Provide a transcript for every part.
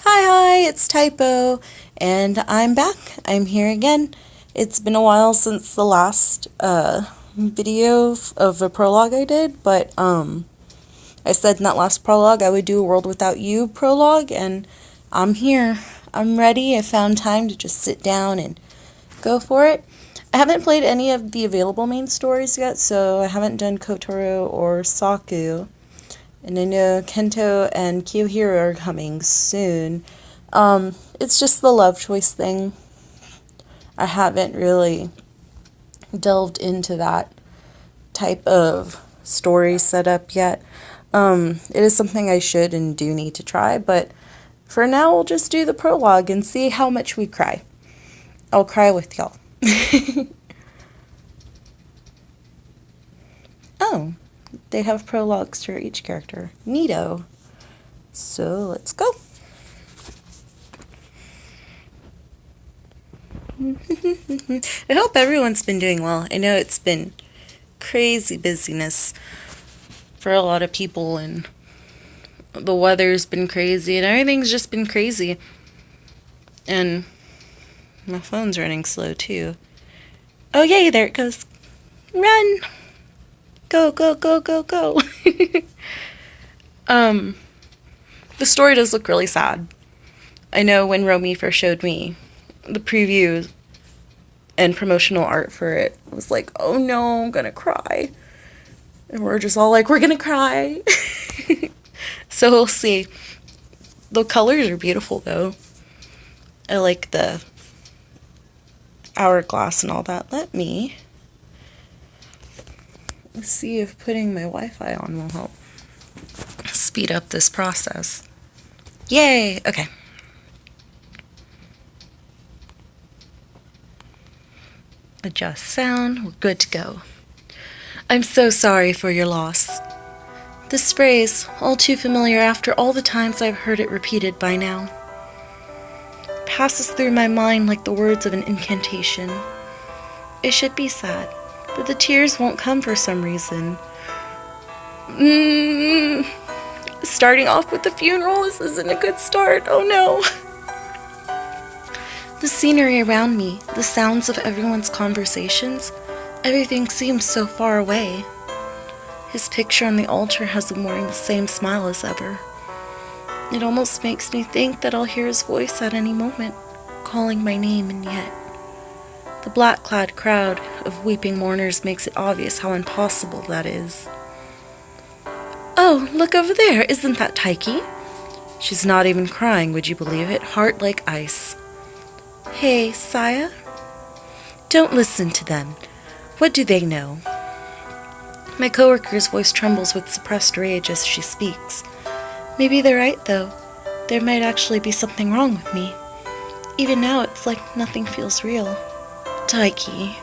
Hi, it's Typo, and I'm back. I'm here again. It's been a while since the last video of a prologue I did, but I said in that last prologue I would do a World Without You prologue, and I'm here. I'm ready. I found time to just sit down and go for it. I haven't played any of the available main stories yet, so I haven't done Kotaro or Saku. And I know Kento and Kiyohiro are coming soon. It's just the love choice thing. I haven't really delved into that type of story setup yet. It is something I should and do need to try, but for now we'll just do the prologue and see how much we cry. I'll cry with y'all. Oh. They have prologues for each character. Neato. So let's go. I hope everyone's been doing well. I know it's been crazy busyness for a lot of people, and the weather's been crazy, and everything's just been crazy. And my phone's running slow too. Oh yay, there it goes. Run! Go, go, go, go, go. The story does look really sad. I know when Romy first showed me the preview and promotional art for it, I was like, oh no, I'm gonna cry. And we're just all like, we're gonna cry. So we'll see. The colors are beautiful though. I like the hourglass and all that. Let's see if putting my Wi-Fi on will help speed up this process. Yay! Okay. Adjust sound. We're good to go. I'm so sorry for your loss. This phrase, all too familiar after all the times I've heard it repeated by now, passes through my mind like the words of an incantation. It should be sad, but the tears won't come for some reason. Starting off with the funeral, this isn't a good start. Oh no. The scenery around me, the sounds of everyone's conversations, everything seems so far away. His picture on the altar has him wearing the same smile as ever. It almost makes me think that I'll hear his voice at any moment, calling my name, and yet the black-clad crowd of weeping mourners makes it obvious how impossible that is. Oh, look over there, isn't that Taiki? She's not even crying, would you believe it? Heart like ice. Hey, Saya? Don't listen to them. What do they know? My coworker's voice trembles with suppressed rage as she speaks. Maybe they're right, though. There might actually be something wrong with me. Even now, it's like nothing feels real. Taiki.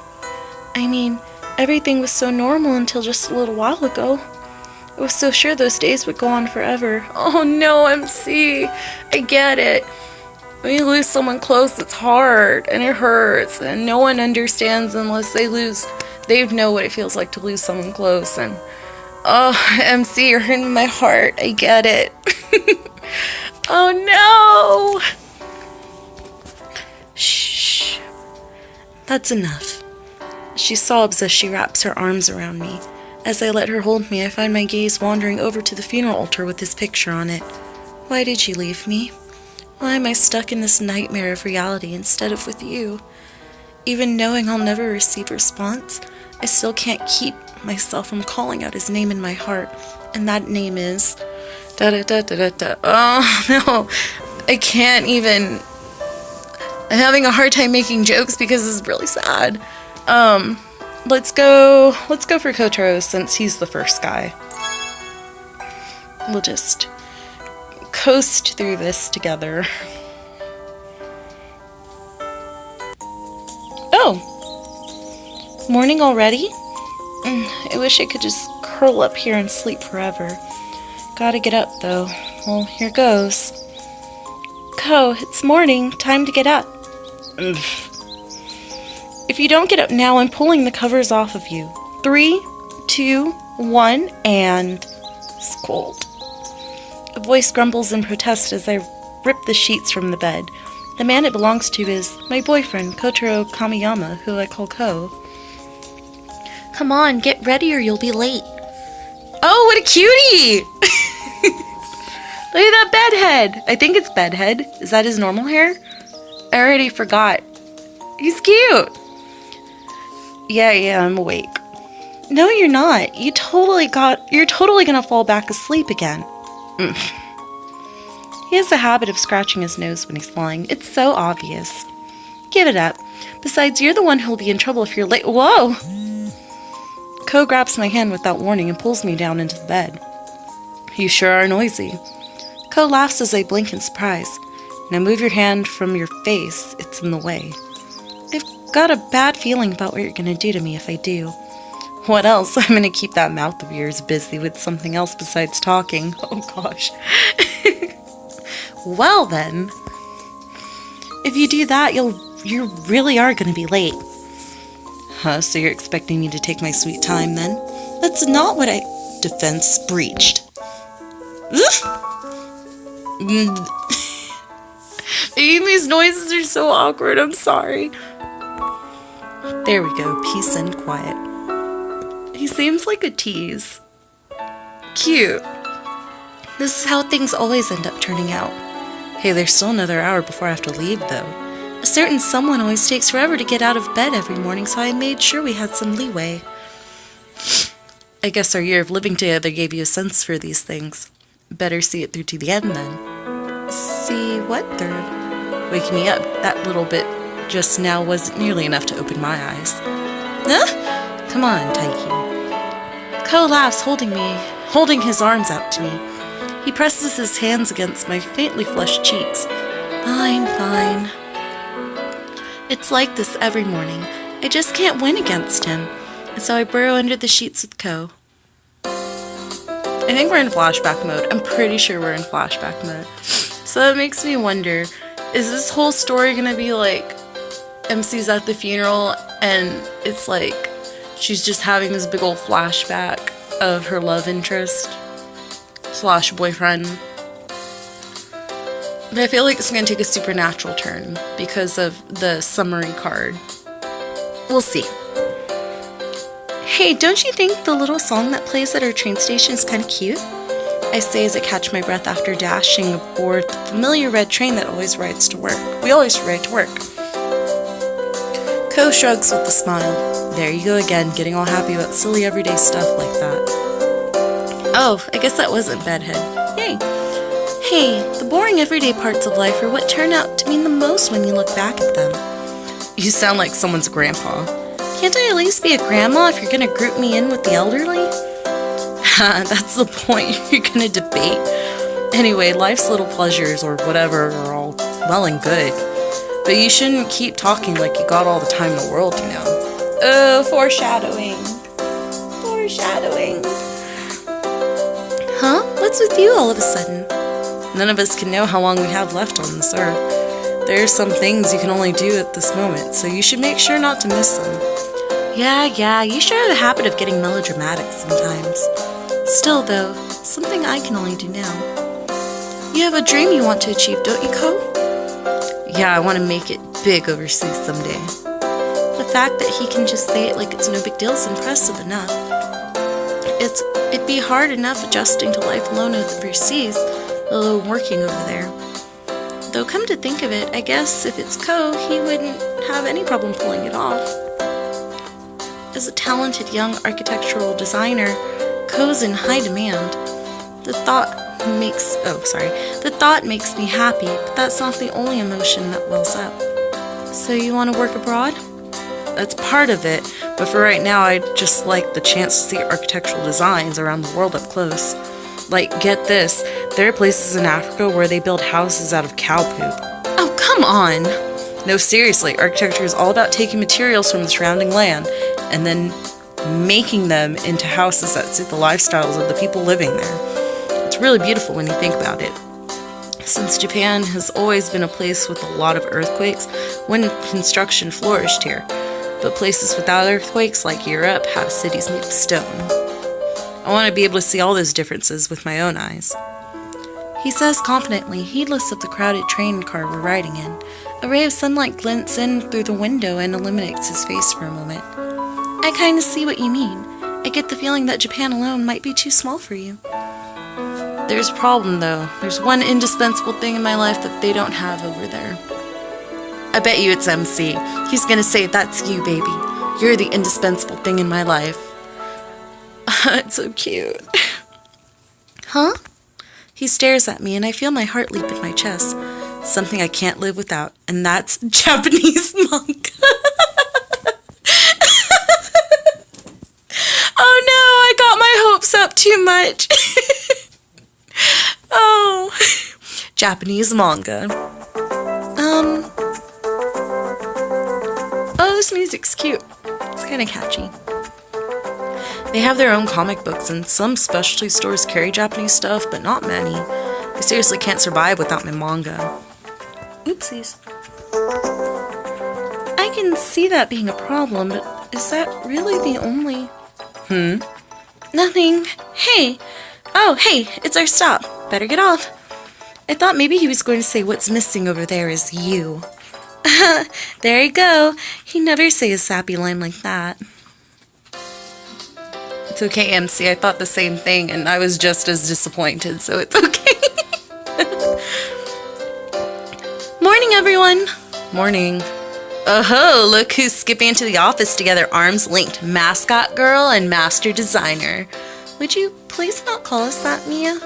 I mean, everything was so normal until just a little while ago. I was so sure those days would go on forever. Oh no, MC. I get it. When you lose someone close, it's hard, and it hurts, and no one understands unless they know what it feels like to lose someone close, and oh, MC, you're hurting my heart. I get it. Oh no! Shh. That's enough. She sobs as she wraps her arms around me. As I let her hold me, I find my gaze wandering over to the funeral altar with his picture on it. Why did you leave me? Why am I stuck in this nightmare of reality instead of with you? Even knowing I'll never receive response, I still can't keep myself from calling out his name in my heart, and that name is da-da-da-da-da-da. Oh no, I can't even. I'm having a hard time making jokes because this is really sad. Let's go for Kotaro since he's the first guy. We'll just coast through this together. Oh, morning already? I wish I could just curl up here and sleep forever. Gotta get up though. Well, here goes. Ko, it's morning. Time to get up. If you don't get up now, I'm pulling the covers off of you. 3, 2, 1, and scold. A voice grumbles in protest as I rip the sheets from the bed. The man it belongs to is my boyfriend, Kotaro Kamiyama, who I call Ko. Come on, get ready or you'll be late. Oh, what a cutie! Look at that bedhead. I think it's bedhead. Is that his normal hair? I already forgot. He's cute. Yeah, I'm awake. No, you're not. You're totally gonna fall back asleep again. He has a habit of scratching his nose when he's lying. It's so obvious. Give it up. Besides, you're the one who'll be in trouble if you're late. Whoa! Ko grabs my hand without warning and pulls me down into the bed. You sure are noisy. Ko laughs as I blink in surprise. Now move your hand from your face. It's in the way. I've got a bad feeling about what you're gonna do to me if I do. What else? I'm gonna keep that mouth of yours busy with something else besides talking. Oh gosh. Well then, if you do that, you really are gonna be late. Huh, so you're expecting me to take my sweet time then? That's not what Defense breached. Amy's noises are so awkward, I'm sorry. There we go, peace and quiet. He seems like a tease. Cute. This is how things always end up turning out. Hey, there's still another hour before I have to leave, though. A certain someone always takes forever to get out of bed every morning, so I made sure we had some leeway. I guess our year of living together gave you a sense for these things. Better see it through to the end, then. See what through? Waking me up that little bit just now wasn't nearly enough to open my eyes. Huh? Come on, Taiki. Ko laughs, holding his arms out to me. He presses his hands against my faintly flushed cheeks. Fine. It's like this every morning. I just can't win against him. And so I burrow under the sheets with Ko. I think we're in flashback mode. I'm pretty sure we're in flashback mode. So that makes me wonder, is this whole story gonna be like MC's at the funeral and it's like she's just having this big old flashback of her love interest / boyfriend? But I feel like it's going to take a supernatural turn because of the summary card. We'll see. Hey, don't you think the little song that plays at our train station is kind of cute? I say as I catch my breath after dashing aboard the familiar red train that always rides to work. We always ride to work. Ko shrugs with a smile. There you go again, getting all happy about silly everyday stuff like that. Oh, I guess that wasn't bedhead. Yay. Hey, the boring everyday parts of life are what turn out to mean the most when you look back at them. You sound like someone's grandpa. Can't I at least be a grandma if you're gonna group me in with the elderly? Ha, that's the point you're gonna debate. Anyway, life's little pleasures or whatever are all well and good. But you shouldn't keep talking like you got all the time in the world, you know. Oh, foreshadowing. Foreshadowing. Huh? What's with you all of a sudden? None of us can know how long we have left on this earth. There are some things you can only do at this moment, so you should make sure not to miss them. Yeah, you sure have a habit of getting melodramatic sometimes. Still, though, something I can only do now. You have a dream you want to achieve, don't you, Ko? Yeah, I want to make it big overseas someday. The fact that he can just say it like it's no big deal is impressive enough. It'd be hard enough adjusting to life alone overseas, let alone working over there. Though come to think of it, I guess if it's Ko, he wouldn't have any problem pulling it off. As a talented young architectural designer, Ko's in high demand. The thought makes me happy, but that's not the only emotion that wells up. So you want to work abroad? That's part of it, but for right now I'd just like the chance to see architectural designs around the world up close. Like, get this, there are places in Africa where they build houses out of cow poop. Oh, come on! No, seriously, architecture is all about taking materials from the surrounding land and then making them into houses that suit the lifestyles of the people living there. It's really beautiful when you think about it. Since Japan has always been a place with a lot of earthquakes, when construction flourished here, but places without earthquakes, like Europe, have cities made of stone. I want to be able to see all those differences with my own eyes. He says confidently, heedless of the crowded train car we're riding in. A ray of sunlight glints in through the window and illuminates his face for a moment. I kind of see what you mean. I get the feeling that Japan alone might be too small for you. There's a problem, though. There's one indispensable thing in my life that they don't have over there. I bet you it's MC. He's gonna say, that's you, baby. You're the indispensable thing in my life. It's so cute. Huh? He stares at me and I feel my heart leap in my chest. Something I can't live without, and that's Japanese manga. Oh no, I got my hopes up too much. Oh. Japanese manga. Oh, this music's cute. It's kind of catchy. They have their own comic books, and some specialty stores carry Japanese stuff, but not many. I seriously can't survive without my manga. Oopsies. I can see that being a problem, but is that really the only... Nothing. Hey! Oh, hey, it's our stop. Better get off. I thought maybe he was going to say what's missing over there is you. There you go. He never say a sappy line like that. It's okay, MC. I thought the same thing, and I was just as disappointed, so it's okay. Morning, everyone. Morning. Oh-ho, look who's skipping into the office together, arms linked. Mascot girl and master designer. Would you please not call us that, Mia?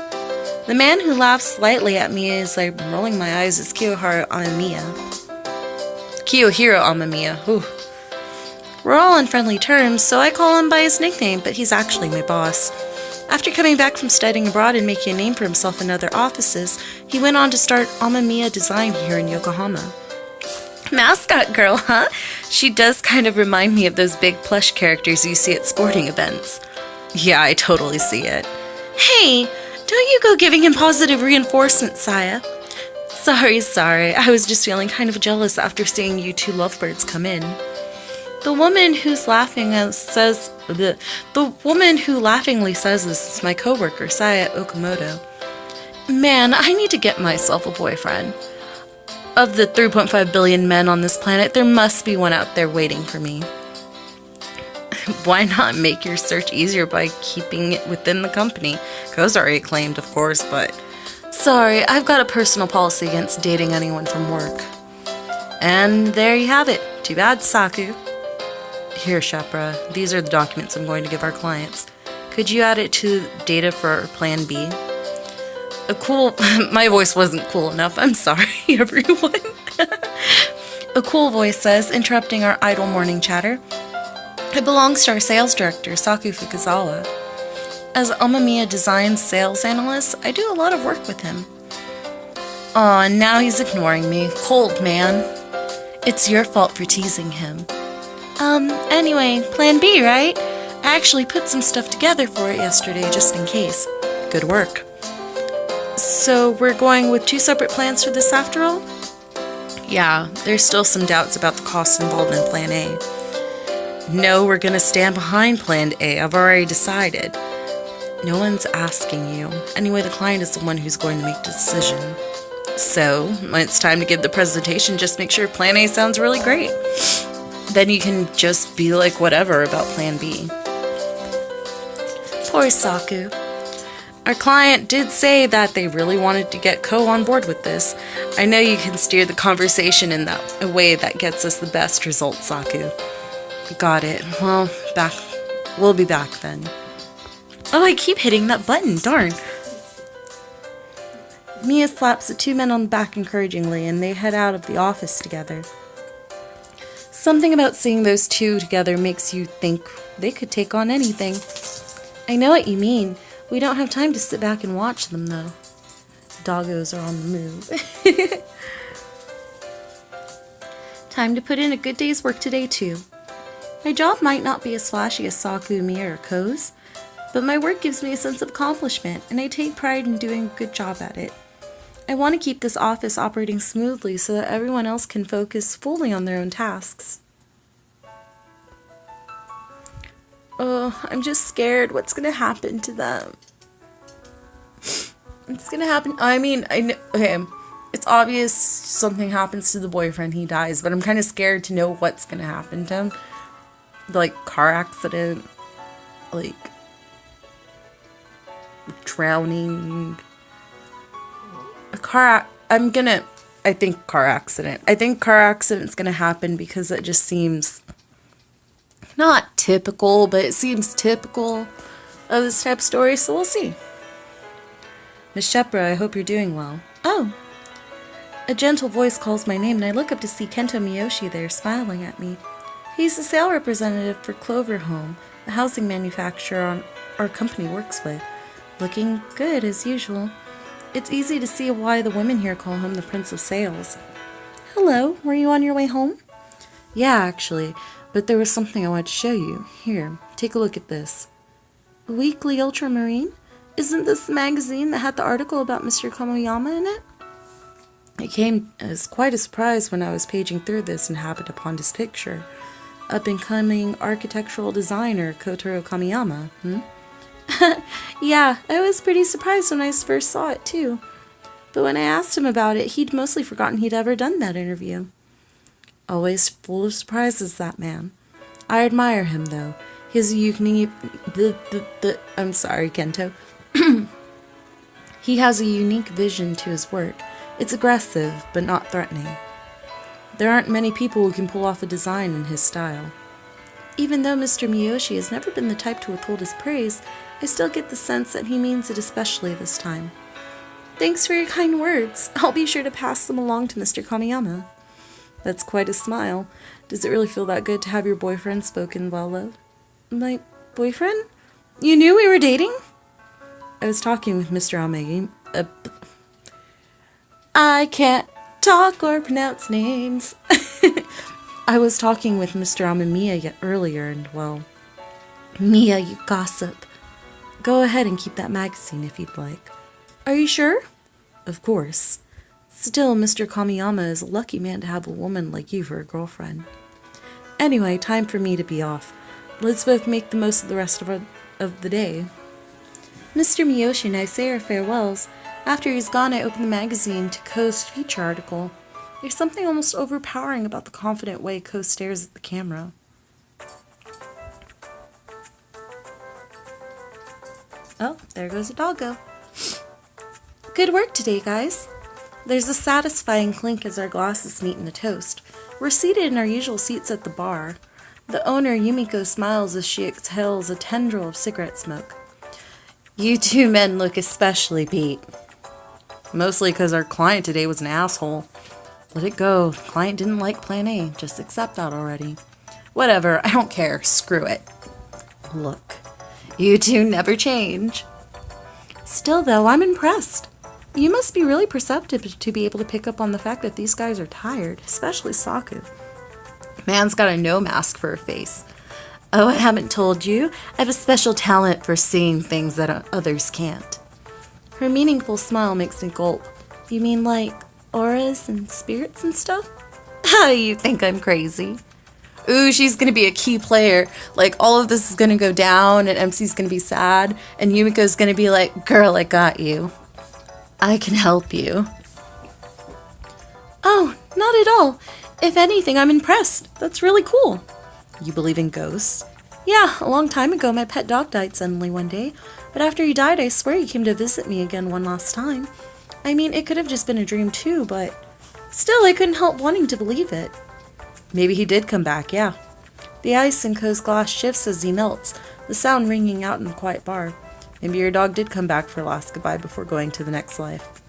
The man who laughs slightly at me as I'm rolling my eyes is Kiyohiro Amamiya. Kiyohiro Amamiya. Ooh. We're all on friendly terms, so I call him by his nickname, but he's actually my boss. After coming back from studying abroad and making a name for himself in other offices, he went on to start Amamiya Design here in Yokohama. Mascot girl, huh? She does kind of remind me of those big plush characters you see at sporting events. Yeah, I totally see it. Hey, don't you go giving him positive reinforcement, Saya. Sorry. I was just feeling kind of jealous after seeing you two lovebirds come in. The woman who laughingly says this is my coworker, Saya Okamoto. Man, I need to get myself a boyfriend. Of the 3.5 billion men on this planet, there must be one out there waiting for me. Why not make your search easier by keeping it within the company? Co's already claimed, of course, but... Sorry, I've got a personal policy against dating anyone from work. And there you have it. Too bad, Saku. Here, Shepra, these are the documents I'm going to give our clients. Could you add it to data for Plan B? My voice wasn't cool enough. I'm sorry, everyone. A cool voice says, interrupting our idle morning chatter. It belongs to our sales director, Saku Fukuzawa. As Amamiya Design's sales analyst, I do a lot of work with him. Aw, and now he's ignoring me. Cold man. It's your fault for teasing him. Anyway, Plan B, right? I actually put some stuff together for it yesterday, just in case. Good work. So we're going with 2 separate plans for this after all? Yeah, there's still some doubts about the costs involved in Plan A. No, we're gonna stand behind Plan A. I've already decided. No one's asking you. Anyway, the client is the one who's going to make the decision. So, when it's time to give the presentation, just make sure Plan A sounds really great. Then you can just be like whatever about Plan B. Poor Saku. Our client did say that they really wanted to get Ko on board with this. I know you can steer the conversation in a way that gets us the best result, Saku. Got it. Well, we'll be back then. Oh, I keep hitting that button, darn. Mia slaps the 2 men on the back encouragingly, and they head out of the office together. Something about seeing those 2 together makes you think they could take on anything. I know what you mean. We don't have time to sit back and watch them, though. Doggos are on the move. Time to put in a good day's work today, too. My job might not be as flashy as Saku, Mia, or Ko's, but my work gives me a sense of accomplishment, and I take pride in doing a good job at it. I want to keep this office operating smoothly so that everyone else can focus fully on their own tasks. Oh, I'm just scared what's going to happen to them. It's gonna happen. I mean, I know, okay, it's obvious something happens to the boyfriend, he dies, but I'm kind of scared to know what's gonna happen to him. Like, car accident, like, drowning, I think car accident. I think car accident's gonna happen because it just seems not typical, but it seems typical of this type of story, so we'll see. Miss Shepra, I hope you're doing well. Oh. A gentle voice calls my name, and I look up to see Kento Miyoshi there, smiling at me. He's the sales representative for Clover Home, the housing manufacturer our company works with. Looking good, as usual. It's easy to see why the women here call him the Prince of Sales. Hello, were you on your way home? Yeah, actually, but there was something I wanted to show you. Here, take a look at this. Weekly Ultramarine? Isn't this the magazine that had the article about Mr. Kamoyama in it? It came as quite a surprise when I was paging through this and happened upon this picture. Up-and-coming architectural designer Kotaro Kamiyama, Yeah, I was pretty surprised when I first saw it, too. But when I asked him about it, he'd mostly forgotten he'd ever done that interview. Always full of surprises, that man. I admire him, though. His unique... I'm sorry, Kento. He has a unique vision to his work. It's aggressive, but not threatening. There aren't many people who can pull off a design in his style. Even though Mr. Miyoshi has never been the type to withhold his praise, I still get the sense that he means it especially this time. Thanks for your kind words. I'll be sure to pass them along to Mr. Kamiyama. That's quite a smile. Does it really feel that good to have your boyfriend spoken well of? My boyfriend? You knew we were dating? I was talking with Mr. Amegi. I can't talk or pronounce names. I was talking with Mr. Amemiya earlier, and, well, Mia, you gossip. Go ahead and keep that magazine if you'd like. Are you sure? Of course. Still, Mr. Kamiyama is a lucky man to have a woman like you for a girlfriend. Anyway, time for me to be off. Let's both make the most of the rest of the day. Mr. Miyoshi and I say our farewells. After he's gone, I open the magazine to Ko's feature article. There's something almost overpowering about the confident way Ko stares at the camera. Oh, there goes a doggo. Good work today, guys. There's a satisfying clink as our glasses meet in a toast. We're seated in our usual seats at the bar. The owner, Yumiko, smiles as she exhales a tendril of cigarette smoke. You two men look especially beat. Mostly because our client today was an asshole. Let it go. The client didn't like Plan A. Just accept that already. Whatever. I don't care. Screw it. Look. You two never change. Still, though, I'm impressed. You must be really perceptive to be able to pick up on the fact that these guys are tired, especially Saku. Man's got a no mask for a face. Oh, I haven't told you. I have a special talent for seeing things that others can't. Her meaningful smile makes me gulp. You mean like auras and spirits and stuff? How do you think I'm crazy? Ooh, she's gonna be a key player. Like, all of this is gonna go down, and MC's gonna be sad, and Yumiko's gonna be like, girl, I got you. I can help you. Oh, not at all. If anything, I'm impressed. That's really cool. You believe in ghosts? Yeah, a long time ago, my pet dog died suddenly one day, but after he died, I swear he came to visit me again one last time. I mean, it could have just been a dream too, but still, I couldn't help wanting to believe it. Maybe he did come back, yeah. The ice in Ko's glass shifts as he melts, the sound ringing out in the quiet bar. Maybe your dog did come back for a last goodbye before going to the next life.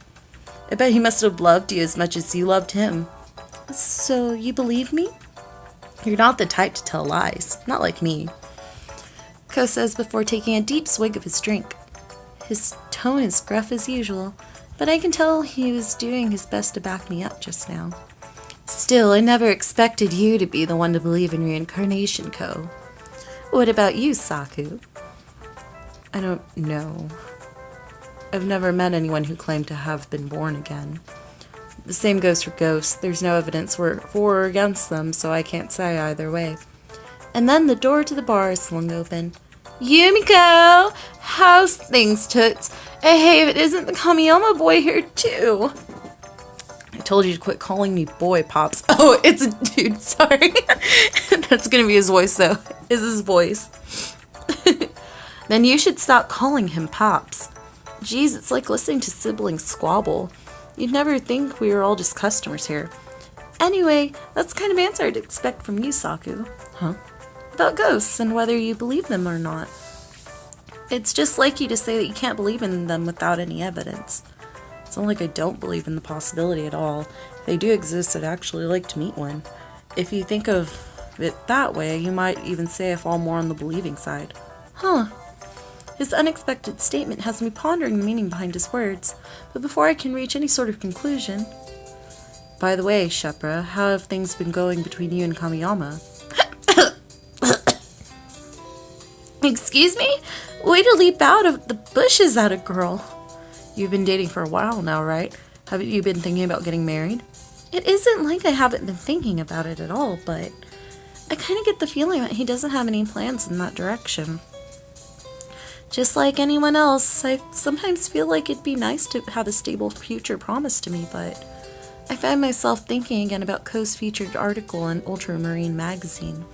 I bet he must have loved you as much as you loved him. So, you believe me? You're not the type to tell lies. Not like me. Ko says before taking a deep swig of his drink. His tone is gruff as usual, but I can tell he was doing his best to back me up just now. Still, I never expected you to be the one to believe in reincarnation, Ko. What about you, Saku? I don't know. I've never met anyone who claimed to have been born again. The same goes for ghosts. There's no evidence for or against them, so I can't say either way. And then the door to the bar is swung open. Yumiko! How's things, toots? Hey, if it isn't the Kamiyama boy here too. I told you to quit calling me boy, Pops. Oh, it's a dude, sorry. That's gonna be his voice though. Is his voice. Then you should stop calling him Pops. Geez, it's like listening to siblings squabble. You'd never think we were all just customers here. Anyway, that's the kind of answer I'd expect from you, Saku. Huh? About ghosts and whether you believe them or not. It's just like you to say that you can't believe in them without any evidence. It's not like I don't believe in the possibility at all. If they do exist, I'd actually like to meet one. If you think of it that way, you might even say I fall more on the believing side. Huh. His unexpected statement has me pondering the meaning behind his words, but before I can reach any sort of conclusion... By the way, Shepra, how have things been going between you and Kamiyama? Excuse me? Way to leap out of the bushes at a girl. You've been dating for a while now, right? Haven't you been thinking about getting married? It isn't like I haven't been thinking about it at all, but I kind of get the feeling that he doesn't have any plans in that direction. Just like anyone else, I sometimes feel like it'd be nice to have a stable future promised to me, but I find myself thinking again about Ko's featured article in Ultramarine magazine.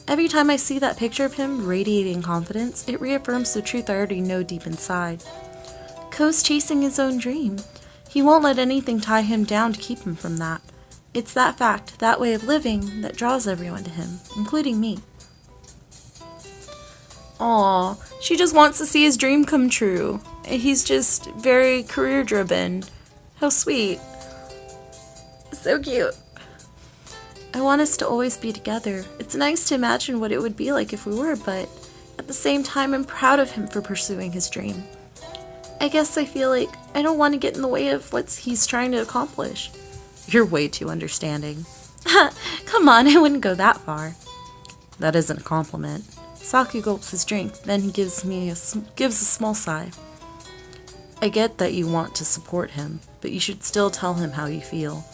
Every time I see that picture of him radiating confidence, it reaffirms the truth I already know deep inside. Ko's chasing his own dream. He won't let anything tie him down to keep him from that. It's that fact, that way of living, that draws everyone to him, including me. Aw, she just wants to see his dream come true. He's just very career-driven. How sweet. So cute. I want us to always be together. It's nice to imagine what it would be like if we were, but at the same time, I'm proud of him for pursuing his dream. I guess I feel like I don't want to get in the way of what he's trying to accomplish. You're way too understanding. Come on, I wouldn't go that far. That isn't a compliment. Saku gulps his drink, then he gives a small sigh. I get that you want to support him, but you should still tell him how you feel.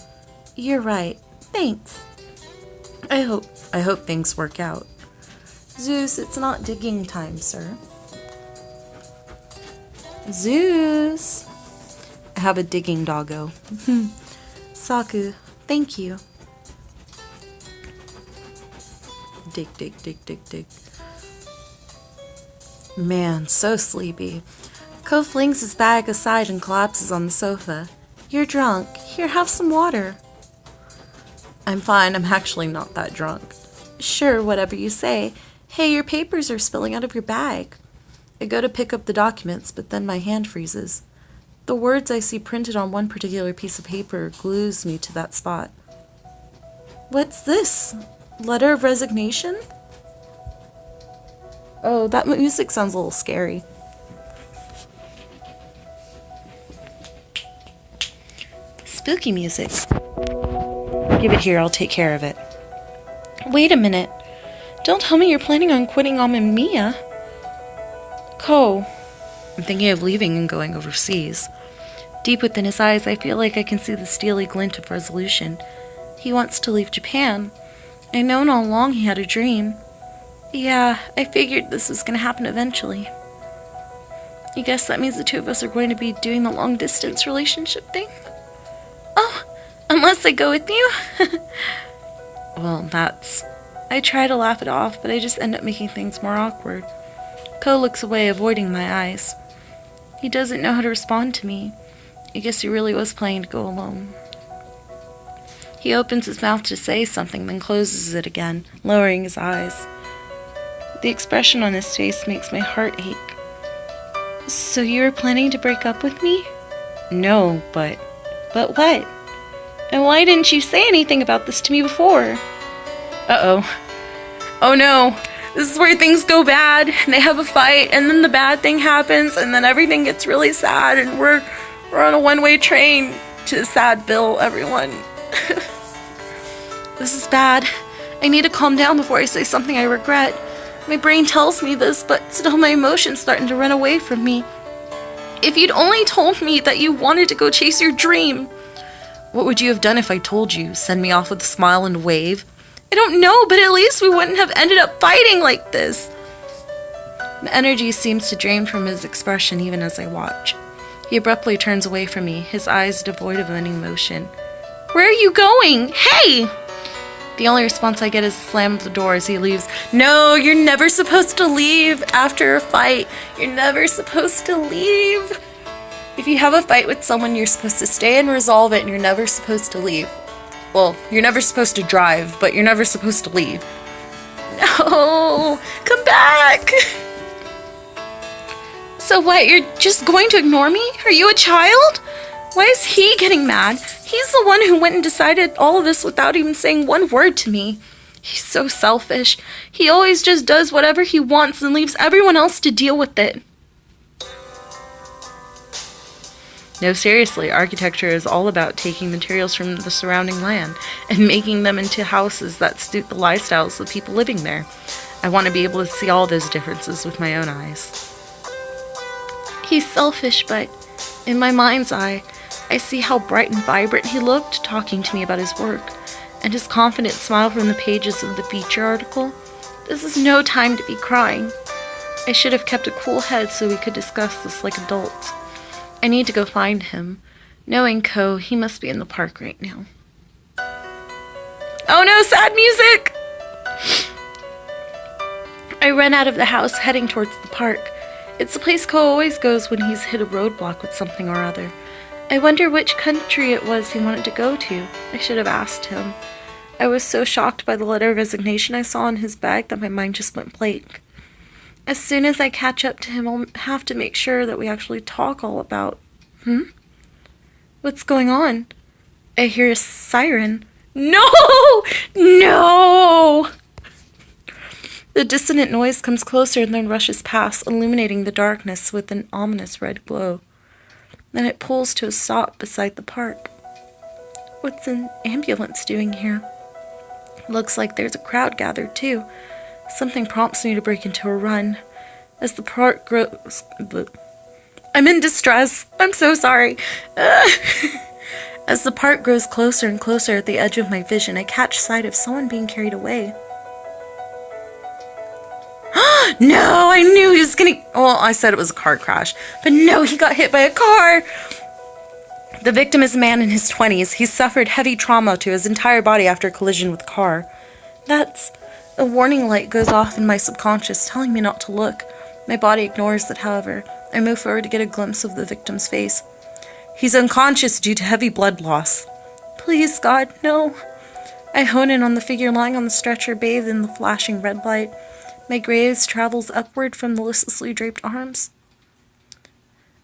You're right. Thanks. I hope things work out. Zeus, it's not digging time, sir. Zeus! I have a digging doggo. Saku, thank you. Dig, dig, dig, dig, dig. Man, so sleepy. Ko flings his bag aside and collapses on the sofa. You're drunk. Here, have some water. I'm fine. I'm actually not that drunk. Sure, whatever you say. Hey, your papers are spilling out of your bag. I go to pick up the documents, but then my hand freezes. The words I see printed on one particular piece of paper glues me to that spot. What's this? Letter of resignation? Oh, that music sounds a little scary. Spooky music. Give it here, I'll take care of it. Wait a minute. Don't tell me you're planning on quitting Amamiya. Ko. I'm thinking of leaving and going overseas. Deep within his eyes, I feel like I can see the steely glint of resolution. He wants to leave Japan. I've known all along he had a dream. Yeah, I figured this was going to happen eventually. I guess that means the two of us are going to be doing the long-distance relationship thing? Oh, unless I go with you? Well, I try to laugh it off, but I just end up making things more awkward. Ko looks away, avoiding my eyes. He doesn't know how to respond to me. I guess he really was planning to go alone. He opens his mouth to say something, then closes it again, lowering his eyes. The expression on his face makes my heart ache. So you were planning to break up with me? No, but what? And why didn't you say anything about this to me before? Uh-oh. Oh no. This is where things go bad. They have a fight, and then the bad thing happens, and then everything gets really sad, and we're on a one-way train to Sadville, everyone. This is bad. I need to calm down before I say something I regret. My brain tells me this, but still my emotions starting to run away from me. If you'd only told me that you wanted to go chase your dream. What would you have done if I told you? Send me off with a smile and a wave? I don't know, but at least we wouldn't have ended up fighting like this. The energy seems to drain from his expression even as I watch. He abruptly turns away from me, his eyes devoid of any emotion. "Where are you going? Hey!" The only response I get is a slam of the door as he leaves. "No, you're never supposed to leave after a fight. You're never supposed to leave. If you have a fight with someone, you're supposed to stay and resolve it, and you're never supposed to leave. Well, you're never supposed to drive, but you're never supposed to leave." "No, come back!" "So what, you're just going to ignore me? Are you a child? Why is he getting mad? He's the one who went and decided all of this without even saying one word to me. He's so selfish. He always just does whatever he wants and leaves everyone else to deal with it." No, seriously, architecture is all about taking materials from the surrounding land and making them into houses that suit the lifestyles of people living there. I want to be able to see all those differences with my own eyes. He's selfish, but in my mind's eye, I see how bright and vibrant he looked talking to me about his work, and his confident smile from the pages of the feature article. This is no time to be crying. I should have kept a cool head so we could discuss this like adults. I need to go find him. Knowing Ko, he must be in the park right now. Oh no, sad music! I run out of the house, heading towards the park. It's the place Ko always goes when he's hit a roadblock with something or other. I wonder which country it was he wanted to go to. I should have asked him. I was so shocked by the letter of resignation I saw in his bag that my mind just went blank. As soon as I catch up to him, I'll have to make sure that we actually talk all about... What's going on? I hear a siren. No! No! The dissonant noise comes closer and then rushes past, illuminating the darkness with an ominous red glow. Then it pulls to a stop beside the park. What's an ambulance doing here? Looks like there's a crowd gathered, too. Something prompts me to break into a run. As the park grows... I'm in distress. I'm so sorry. As the park grows closer and closer at the edge of my vision, I catch sight of someone being carried away. No, I knew he was gonna... Well, I said it was a car crash. But no, he got hit by a car. The victim is a man in his 20s. He suffered heavy trauma to his entire body after a collision with a car. That's... A warning light goes off in my subconscious, telling me not to look. My body ignores it, however. I move forward to get a glimpse of the victim's face. He's unconscious due to heavy blood loss. Please, God, no. I hone in on the figure lying on the stretcher, bathed in the flashing red light. My gaze travels upward from the listlessly draped arms.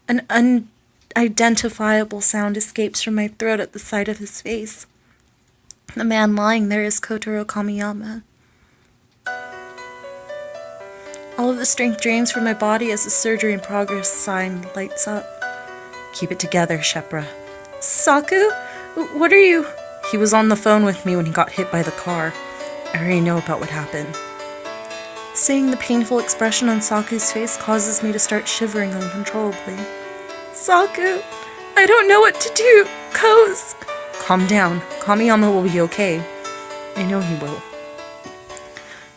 An unidentifiable sound escapes from my throat at the sight of his face. The man lying there is Kotaro Kamiyama. All of the strength drains from my body as the surgery in progress sign lights up. Keep it together, Shepra. Saku? What are you... He was on the phone with me when he got hit by the car. I already know about what happened. Seeing the painful expression on Saku's face causes me to start shivering uncontrollably. Saku, I don't know what to do. Ko's... Calm down. Kamiyama will be okay. I know he will.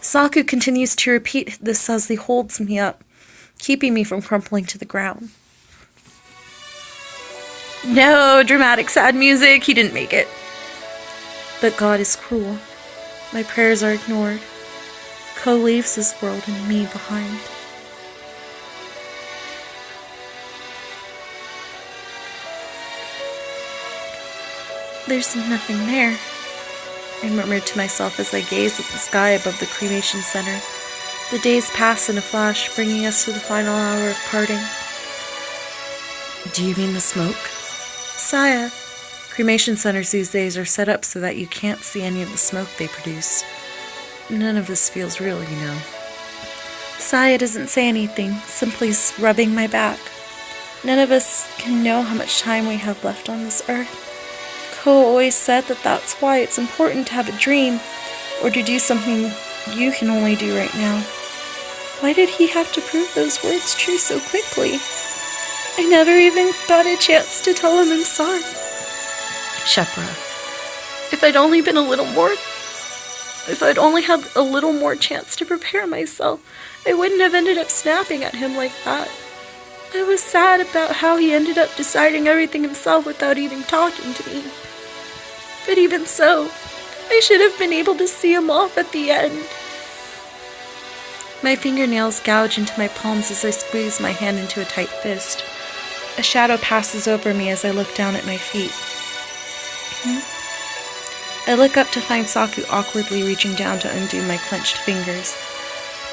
Saku continues to repeat this as he holds me up, keeping me from crumpling to the ground. No, dramatic sad music. He didn't make it. But God is cruel. My prayers are ignored. Ko leaves this world and me behind. There's nothing there, I murmured to myself as I gazed at the sky above the cremation center. The days pass in a flash, bringing us to the final hour of parting. Do you mean the smoke? Saya, cremation centers these days are set up so that you can't see any of the smoke they produce. None of this feels real, you know. Saya doesn't say anything, simply rubbing my back. None of us can know how much time we have left on this earth. Ko always said that that's why it's important to have a dream, or to do something you can only do right now. Why did he have to prove those words true so quickly? I never even got a chance to tell him I'm sorry. Shepra, if I'd only had a little more chance to prepare myself, I wouldn't have ended up snapping at him like that. I was sad about how he ended up deciding everything himself without even talking to me. But even so, I should have been able to see him off at the end. My fingernails gouge into my palms as I squeeze my hand into a tight fist. A shadow passes over me as I look down at my feet. I look up to find Saku awkwardly reaching down to undo my clenched fingers.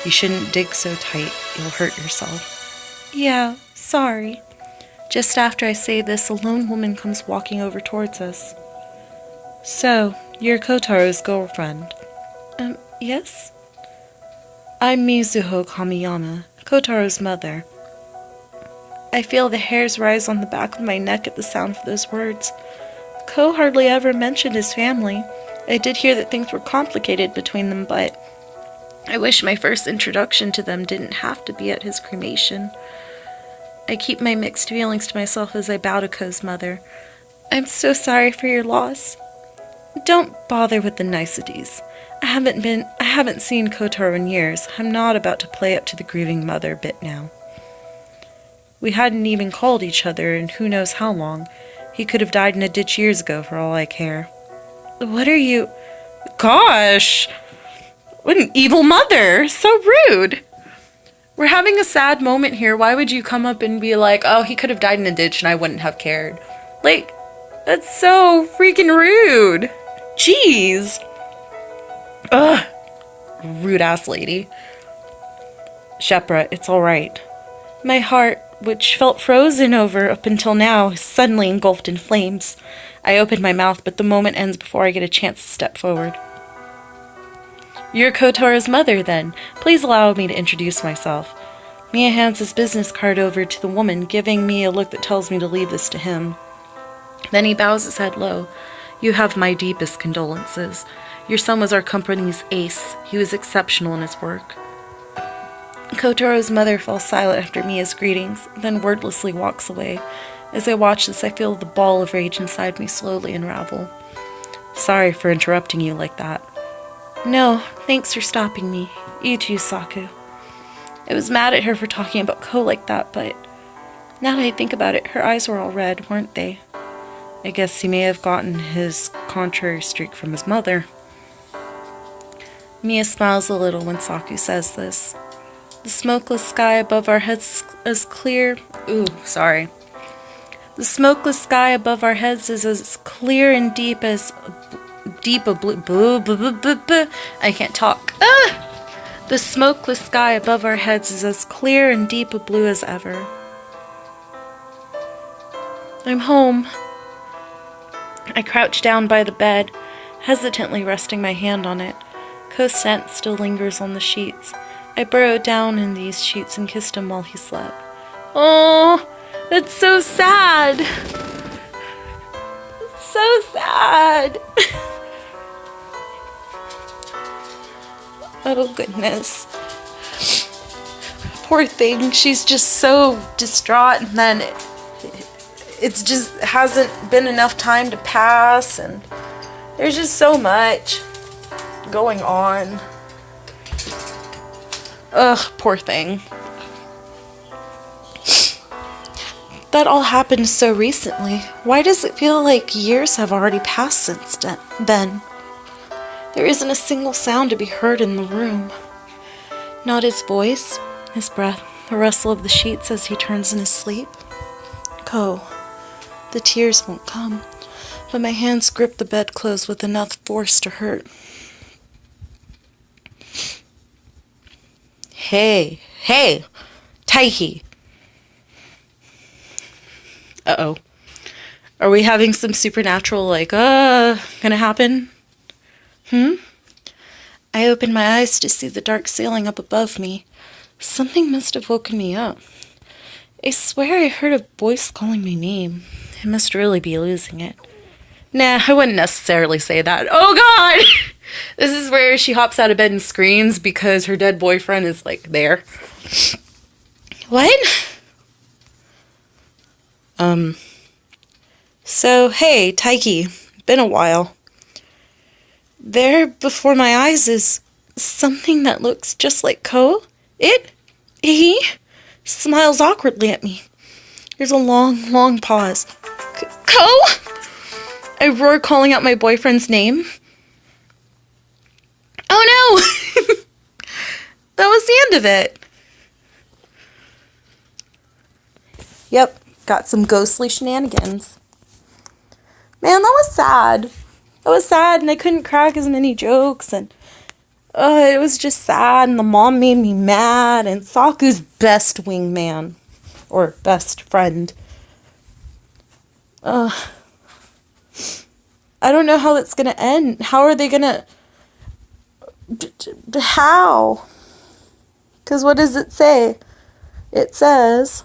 You shouldn't dig so tight, you'll hurt yourself. Yeah, sorry. Just after I say this, a lone woman comes walking over towards us. So, you're Kotaro's girlfriend? Yes? I'm Mizuho Kamiyama, Kotaro's mother. I feel the hairs rise on the back of my neck at the sound of those words. Ko hardly ever mentioned his family. I did hear that things were complicated between them, but I wish my first introduction to them didn't have to be at his cremation. I keep my mixed feelings to myself as I bow to Ko's mother. I'm so sorry for your loss. Don't bother with the niceties. I haven't seen Kotaro in years. I'm not about to play up to the grieving mother bit now. We hadn't even called each other in who knows how long. He could have died in a ditch years ago for all I care. What are you... Gosh! What an evil mother! So rude! We're having a sad moment here. Why would you come up and be like, oh, he could have died in a ditch and I wouldn't have cared? Like, that's so freaking rude. Jeez. Ugh. Rude-ass lady. Shepra, it's alright. My heart, which felt frozen over up until now, is suddenly engulfed in flames. I open my mouth, but the moment ends before I get a chance to step forward. You're Kotaro's mother, then. Please allow me to introduce myself. Mia hands his business card over to the woman, giving me a look that tells me to leave this to him. Then he bows his head low. You have my deepest condolences. Your son was our company's ace. He was exceptional in his work. Kotaro's mother falls silent after Mia's greetings, then wordlessly walks away. As I watch this, I feel the ball of rage inside me slowly unravel. Sorry for interrupting you like that. No, thanks for stopping me. You too, Saku. I was mad at her for talking about Ko like that, but now that I think about it, her eyes were all red, weren't they? I guess he may have gotten his contrary streak from his mother. Mia smiles a little when Saku says this. The smokeless sky above our heads is clear... The smokeless sky above our heads is as clear and deep as... a blue... I can't talk. The smokeless sky above our heads is as clear and deep a blue as ever. I'm home. I crouch down by the bed, hesitantly resting my hand on it. Ko's scent still lingers on the sheets. I burrowed down in these sheets and kissed him while he slept. Oh, that's so sad. So sad. Oh, goodness. Poor thing. She's just so distraught, and then it's just hasn't been enough time to pass, and there's just so much going on. Ugh, poor thing. That all happened so recently. Why does it feel like years have already passed since then? There isn't a single sound to be heard in the room. Not his voice, his breath, the rustle of the sheets as he turns in his sleep. Ko. The tears won't come, but my hands grip the bedclothes with enough force to hurt. Hey, Taiki. Uh-oh. Are we having some supernatural, gonna happen? I open my eyes to see the dark ceiling up above me. Something must have woken me up. I swear I heard a voice calling my name. I must really be losing it. Nah, I wouldn't necessarily say that. Oh god! This is where she hops out of bed and screams because her dead boyfriend is, there. What? So, hey, Taiki. Been a while. There, before my eyes, is something that looks just like Ko. He smiles awkwardly at me. There's a long, long pause. Co? I roar, calling out my boyfriend's name. Oh no! That was the end of it. Yep, got some ghostly shenanigans. Man, that was sad. That was sad, and I couldn't crack as many jokes, and it was just sad, and the mom made me mad, and Saku's best wingman, or best friend. I don't know how it's gonna end. How are they gonna... How? Because what does it say? It says...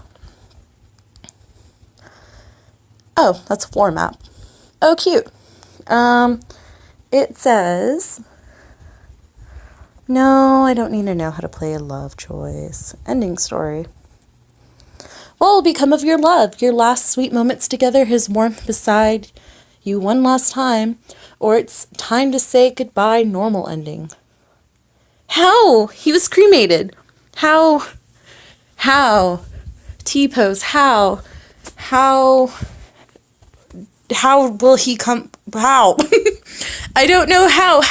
Oh, that's a floor map. Oh, cute. It says... No, I don't need to know how to play a love choice. Ending story. What will become of your love? Your last sweet moments together, his warmth beside you one last time, or it's time to say goodbye, normal ending. How? He was cremated. How? T-pose, how will he come? How? I don't know how.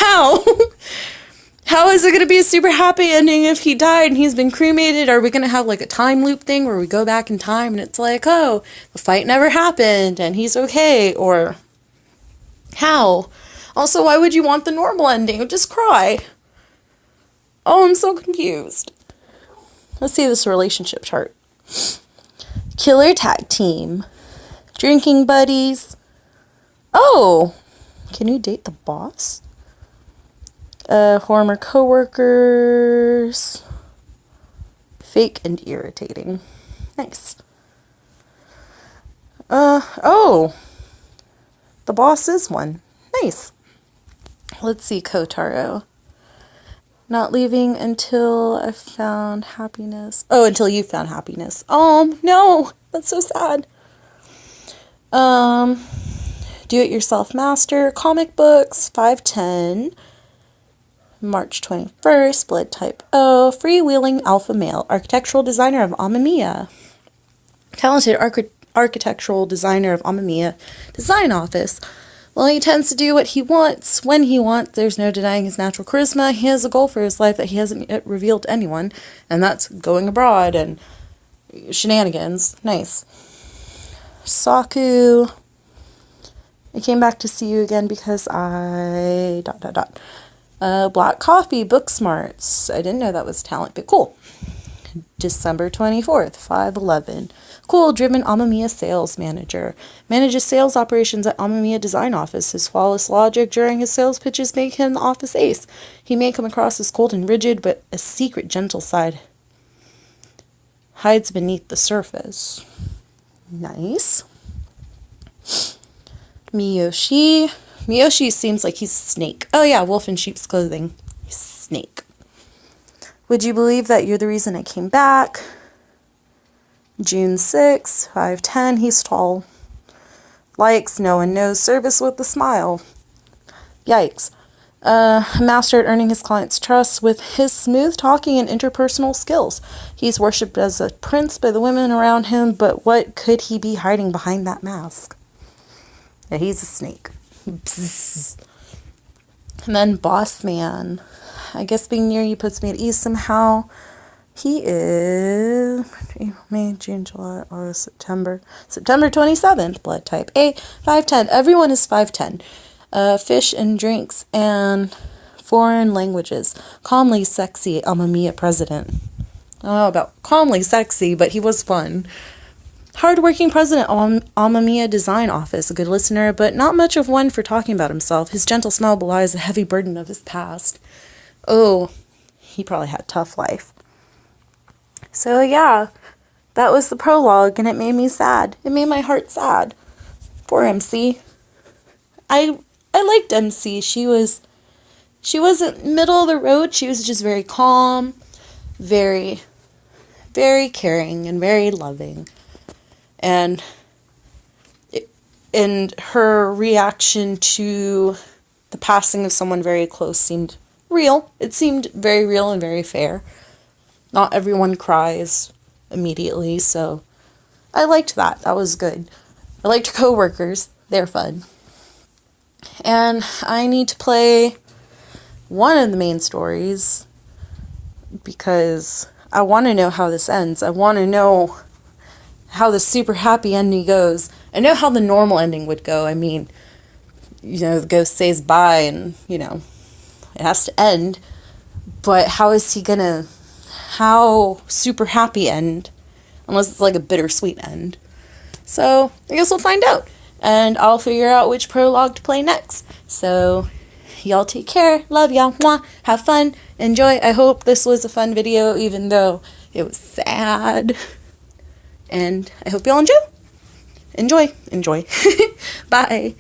How is it going to be a super happy ending if he died and he's been cremated? Are we going to have like a time loop thing where we go back in time and it's like, oh, the fight never happened and he's okay? Or how? Also, why would you want the normal ending? Just cry. Oh, I'm so confused. Let's see this relationship chart. Killer tag team. Drinking buddies. Oh, can you date the boss? Former co-workers. Fake and irritating. Nice. Oh. The boss is one. Nice. Let's see, Kotaro. Not leaving until I found happiness. Oh, until you found happiness. Oh, no. That's so sad. Do-it-yourself master. Comic books. 510. March 21st, blood type O, freewheeling alpha male, architectural designer of Amamiya. Talented architectural designer of Amamiya design office. Well, he tends to do what he wants, when he wants. There's no denying his natural charisma. He has a goal for his life that he hasn't yet revealed to anyone, and that's going abroad and shenanigans. Nice. Saku, I came back to see you again because I... ... Black coffee, book smarts. I didn't know that was talent, but cool. December 24th, 511. Cool, driven Amamiya sales manager. Manages sales operations at Amamiya design office. His flawless logic during his sales pitches make him the office ace. He may come across as cold and rigid, but a secret gentle side hides beneath the surface. Nice. Miyoshi. Miyoshi seems like he's a snake. Oh yeah, wolf in sheep's clothing. Snake. Would you believe that you're the reason I came back? June 6, 510. He's tall. Likes, no one knows. Service with a smile. Yikes. Master at earning his clients' trust with his smooth talking and interpersonal skills. He's worshipped as a prince by the women around him, but what could he be hiding behind that mask? Yeah, he's a snake. Psst. And then Boss Man. I guess being near you puts me at ease somehow. He is May, June, July, August, September. September 27th. Blood type A. 510. Everyone is 510. Fish and drinks and foreign languages. Calmly sexy Amamiya president. I don't know about calmly sexy, but he was fun. Hard-working president of Amamiya design office, a good listener, but not much of one for talking about himself. His gentle smile belies the heavy burden of his past. Oh, he probably had a tough life. So yeah, that was the prologue, and it made me sad. It made my heart sad. Poor MC. I liked MC. She wasn't middle of the road. She was just very calm, very, very caring, and very loving. And her reaction to the passing of someone very close seemed real. It seemed very real and very fair. Not everyone cries immediately, so I liked that. That was good. I liked coworkers. They're fun. And I need to play one of the main stories because I want to know how this ends. I want to know how the super happy ending goes. I know how the normal ending would go. I mean, the ghost says bye and, it has to end. But how super happy end? Unless it's like a bittersweet end. So, I guess we'll find out. And I'll figure out which prologue to play next. So, y'all take care. Love y'all. Mwah. Have fun. Enjoy. I hope this was a fun video, even though it was sad. And I hope y'all enjoy. Enjoy. Bye.